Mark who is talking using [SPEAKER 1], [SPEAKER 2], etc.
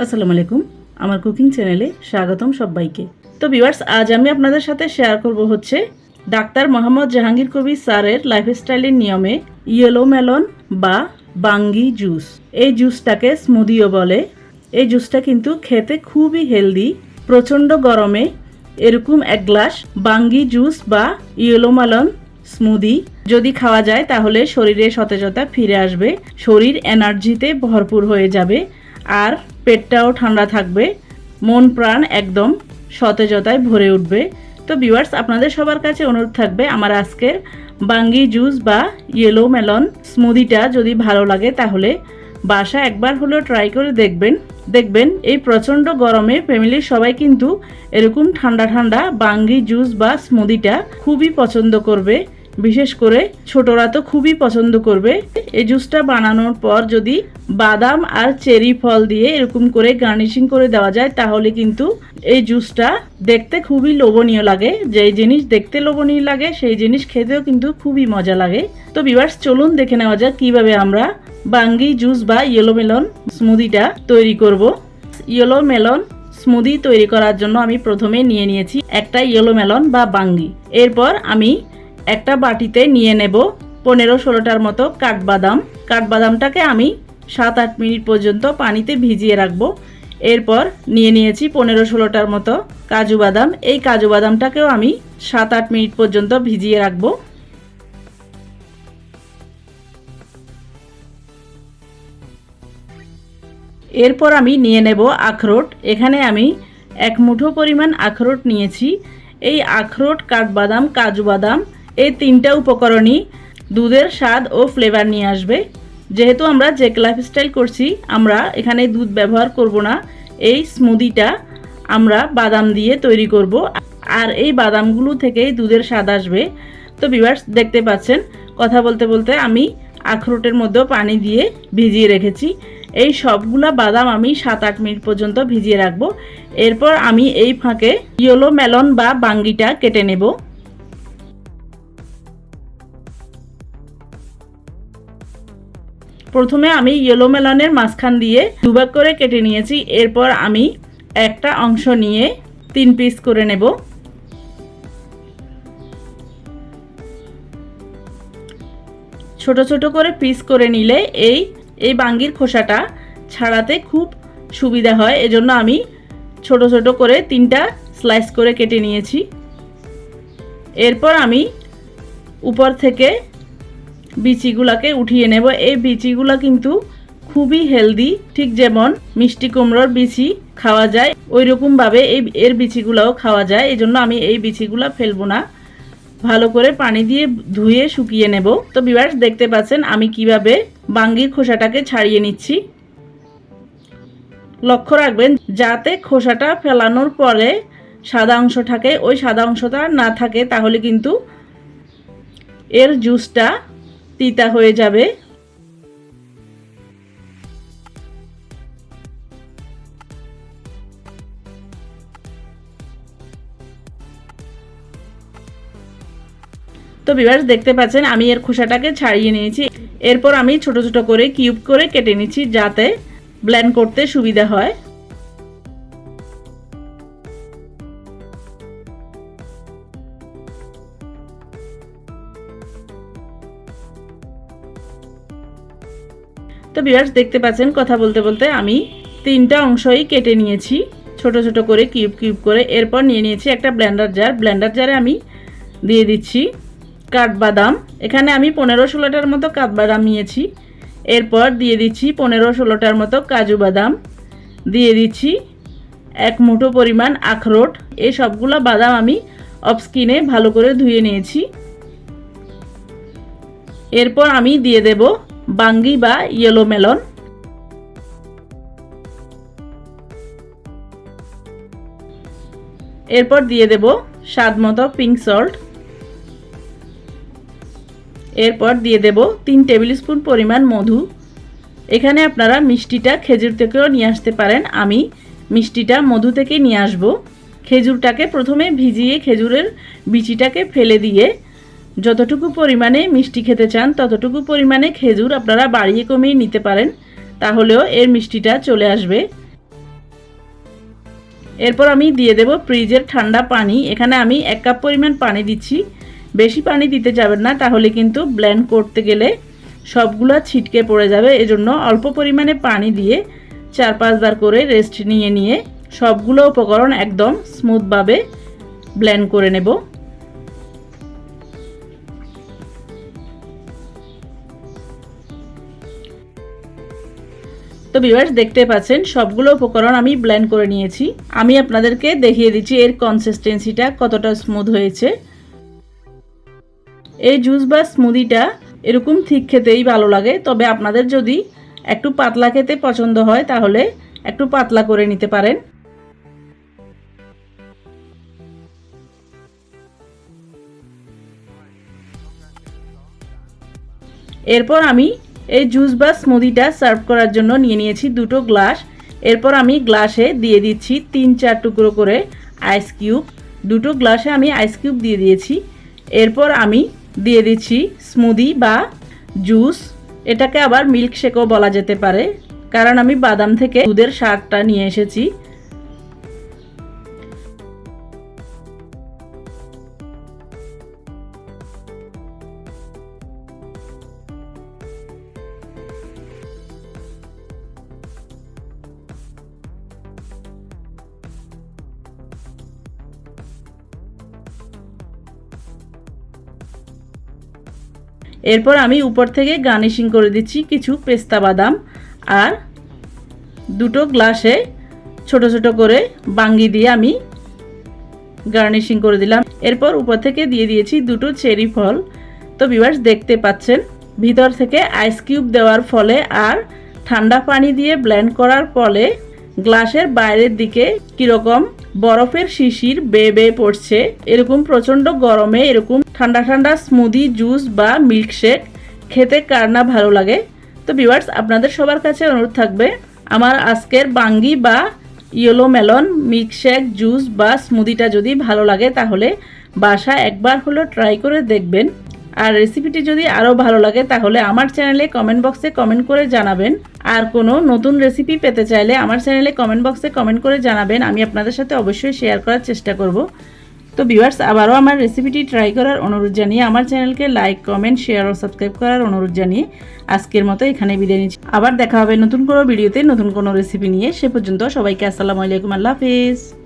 [SPEAKER 1] আসসালামু আলাইকুম, আমার কুকিং চ্যানেলে স্বাগতম সবাইকে। তো ভিউয়ার্স, আজ আমি আপনাদের সাথে শেয়ার করব হচ্ছে ডাক্তার মোহাম্মদ জাহাঙ্গীর কবির স্যারের লাইফস্টাইলের নিয়মে ইয়েলো মেলন বা বাঙ্গি জুস। এই জুসটাকে স্মুদিও বলে। এই জুসটা কিন্তু খেতে খুবই হেলদি। প্রচণ্ড গরমে এরকম এক গ্লাস বাঙ্গি জুস বা ইয়েলো মেলন স্মুদি যদি খাওয়া যায় তাহলে শরীরে সতেজতা ফিরে আসবে, শরীর এনার্জিতে ভরপুর হয়ে যাবে, আর পেটটাও ঠান্ডা থাকবে, মন প্রাণ একদম সতেজতায় ভরে উঠবে। তো ভিউয়ার্স, আপনাদের সবার কাছে অনুরোধ থাকবে আমার আজকের বাঙ্গি জুস বা ইয়েলো মেলন স্মুদিটা যদি ভালো লাগে তাহলে বাসা একবার হলেও ট্রাই করে দেখবেন এই প্রচণ্ড গরমে ফ্যামিলির সবাই কিন্তু এরকম ঠান্ডা ঠান্ডা বাঙ্গি জুস বা স্মুদিটা খুবই পছন্দ করবে। বিশেষ করে ছোটরা তো খুবই পছন্দ করবে। এই জুসটা বানানোর পর যদি বাদাম আর চেরি ফল দিয়ে এরকম করে গার্নিশিং করে দেওয়া যায় তাহলে কিন্তু এই জুসটা দেখতে খুবই লোভনীয় লাগে। যেই জিনিস দেখতে লোভনীয় লাগে সেই জিনিস খেতেও কিন্তু খুবই মজা লাগে। তো ভিউয়ার্স, চলুন দেখে নেওয়া যাক কিভাবে আমরা বাঙ্গি জুস বা ইয়েলো মেলন স্মুদিটা তৈরি করব। ইয়েলো মেলন স্মুদি তৈরি করার জন্য আমি প্রথমে নিয়ে নিয়েছি একটা ইয়েলো মেলন বা বাঙ্গি। এরপর আমি একটা বাটিতে নিয়ে নেব 15-16টার মতো কাঠবাদামটাকে আমি 7-8 মিনিট পর্যন্ত পানিতে ভিজিয়ে রাখবো। এরপর নিয়ে নিয়েছি 15-16টার মতো কাজু বাদাম। এই কাজু বাদামটাকেও আমি 7-8 মিনিট পর্যন্ত ভিজিয়ে রাখবো। এরপর আমি নিয়ে নেব আখরোট। এখানে আমি 1 মুঠো পরিমাণ আখরোট নিয়েছি। এই আখরোট, কাঠবাদাম, কাজু বাদাম এই 3টা উপকরণই দুধের স্বাদ ও ফ্লেভার নিয়ে আসবে। যেহেতু আমরা জেক লাইফস্টাইল করছি, আমরা এখানে দুধ ব্যবহার করব না। এই স্মুদিটা আমরা বাদাম দিয়ে তৈরি করব, আর এই বাদামগুলো থেকেই দুধের স্বাদ আসবে। তো ভিউয়ার্স, দেখতে পাচ্ছেন কথা বলতে বলতে আমি আখরোটের মধ্যেও পানি দিয়ে ভিজিয়ে রেখেছি। এই সবগুলা বাদাম আমি 7-8 মিনিট পর্যন্ত ভিজিয়ে রাখবো। এরপর আমি এই ফাঁকে ইয়েলো মেলন বা বাঙ্গিটা কেটে নেব। প্রথমে আমি ইয়েলো মেলনের মাঝখান দিয়ে দুভাগ করে কেটে নিয়েছি। এরপর আমি একটা অংশ নিয়ে 3 পিস করে নেব। ছোট ছোট করে পিস করে নিলে এই বাঙ্গির খোসাটা ছাড়াতে খুব সুবিধা হয়, এজন্য আমি ছোট ছোট করে 3টা স্লাইস করে কেটে নিয়েছি। এরপর আমি উপর থেকে বিচিগুলাকে উঠিয়ে নেব। এই বিচিগুলা কিন্তু খুবই হেলদি। ঠিক যেমন মিষ্টি কুমড়োর বিচি খাওয়া যায় ওই রকমভাবে এর বিচিগুলাও খাওয়া যায়, এজন্য আমি এই বিচিগুলা ফেলবো না। ভালো করে পানি দিয়ে ধুয়ে শুকিয়ে নেব। তো ভিউয়ার্স, দেখতে পাচ্ছেন আমি কিভাবে বাঙ্গির খোসাটাকে ছাড়িয়ে নিচ্ছি। লক্ষ্য রাখবেন যাতে খোসাটা ফেলানোর পরে সাদা অংশ থাকে, ওই সাদা অংশটা না থাকে, তাহলে কিন্তু এর জুসটা তিতা হয়ে যাবে। তো ভিউয়ার্স, দেখতে পাচ্ছেন আমি এর খোসাটাকে ছাড়িয়ে নিয়েছি। এরপর আমি ছোট ছোট করে কিউব করে কেটে নিচ্ছি যাতে ব্লেন্ড করতে সুবিধা হয়। তো ভিউয়ার্স, দেখতে পাচ্ছেন কথা বলতে বলতে আমি 3টা অংশই কেটে নিয়েছি ছোট ছোট করে কিউব কিউব করে। এরপর নিয়ে নিয়েছি একটা ব্লেন্ডার জারে আমি দিয়ে দিচ্ছি কাঠবাদাম। এখানে আমি 15-16টার মতো কাঠবাদাম নিয়েছি। এরপর দিয়ে দিচ্ছি 15-16টার মতো কাজু বাদাম, দিয়ে দিচ্ছি 1 মুঠো পরিমাণ আখরোট। এই সবগুলো বাদাম আমি অফ স্কিনে ভালো করে ধুয়ে নিয়েছি। এরপর আমি দিয়ে দেব বাঙ্গি বা ইয়েলো মেলন। এরপর দিয়ে দেব স্বাদ মতো পিঙ্ক সল্ট। এরপর দিয়ে দেব 3 টেবিল স্পুন পরিমাণ মধু। এখানে আপনারা মিষ্টিটা খেজুর থেকেও নিয়ে আসতে পারেন, আমি মিষ্টিটা মধু থেকে নিয়ে আসব। খেজুরটাকে প্রথমে ভিজিয়ে খেজুরের বিচিটাকে ফেলে দিয়ে যতটুকু পরিমাণে মিষ্টি খেতে চান ততটুকু পরিমাণে খেজুর আপনারা বাড়িয়ে কমিয়ে নিতে পারেন, তাহলেও এর মিষ্টিটা চলে আসবে। এরপর আমি দিয়ে দেব ফ্রিজের ঠান্ডা পানি। এখানে আমি 1 কাপ পরিমাণ পানি দিচ্ছি, বেশি পানি দিতে যাবেন না, তাহলে কিন্তু ব্লেন্ড করতে গেলে সবগুলো ছিটকে পড়ে যাবে। এজন্য অল্প পরিমাণে পানি দিয়ে 4-5 বার করে রেস্ট নিয়ে সবগুলো উপকরণ একদম স্মুথভাবে ব্লেন্ড করে নেব। তো ভিউয়ার্স দেখতে পাচ্ছেন সবগুলো উপকরণ আমি ব্লেন্ড করে নিয়েছি। আমি আপনাদেরকে দেখিয়ে দিচ্ছি এর কনসিস্টেন্সিটা কতটা স্মুথ হয়েছে। এই জুস বা স্মুদিটা এরকম ঠিক খেতেই ভালো লাগে, তবে আপনাদের যদি একটু পাতলা খেতে পছন্দ হয় তাহলে একটু পাতলা করে নিতে পারেন। এরপর আমি এই জুস বা স্মুদিটা সার্ভ করার জন্য নিয়েছি 2টো গ্লাস। এরপর আমি গ্লাসে দিয়ে দিচ্ছি 3-4 টুকরো করে আইস কিউব। 2টো গ্লাসে আমি আইস কিউব দিয়ে দিয়েছি। এরপর আমি দিয়ে দিচ্ছি স্মুদি বা জুস, এটাকে আবার মিল্কশেকও বলা যেতে পারে, কারণ আমি বাদাম থেকে দুধের স্বাদটা নিয়ে এসেছি। এরপর আমি উপর থেকে গার্নিশিং করে দিচ্ছি কিছু পেস্তা বাদাম, আর 2টো গ্লাসে ছোট ছোট করে বাঙ্গি দিয়ে আমি গার্নিশিং করে দিলাম। এরপর উপর থেকে দিয়ে দিয়েছি 2টো চেরি ফল। তো ভিউয়ার্স দেখতে পাচ্ছেন ভিতর থেকে আইস কিউব দেওয়ার ফলে আর ঠান্ডা পানি দিয়ে ব্লেন্ড করার ফলে গ্লাসের বাইরের দিকে কীরকম বরফের শিশির বেয়ে বেয়ে পড়ছে। এরকম প্রচণ্ড গরমে এরকম ঠান্ডা ঠান্ডা স্মুদি, জুস বা মিল্কশেক খেতে কার না ভালো লাগে। তো ভিউয়ার্স আপনাদের সবার কাছে অনুরোধ থাকবে, আমার আজকের বাঙ্গি বা ইয়েলো মেলন মিল্কশেক, জুস বা স্মুদিটা যদি ভালো লাগে তাহলে বাসায় একবার হলো ট্রাই করে দেখবেন। আর রেসিপিটি যদি আরও ভালো লাগে তাহলে আমার চ্যানেলে কমেন্ট বক্সে কমেন্ট করে জানাবেন। আর কোনো নতুন রেসিপি পেতে চাইলে আমার চ্যানেলে কমেন্ট বক্সে কমেন্ট করে জানাবেন, আমি আপনাদের সাথে অবশ্যই শেয়ার করার চেষ্টা করব। তো ভিউয়ার্স আবারও আমার রেসিপিটি ট্রাই করার অনুরোধ জানিয়ে আমার চ্যানেলকে লাইক, কমেন্ট, শেয়ার ও সাবস্ক্রাইব করার অনুরোধ জানিয়ে আজকের মতো এখানে বিদায় নিচ্ছি। আবার দেখা হবে নতুন কোনো ভিডিওতে নতুন কোনো রেসিপি নিয়ে। সে পর্যন্ত সবাইকে আসসালামু আলাইকুম, আল্লাহ হাফেজ।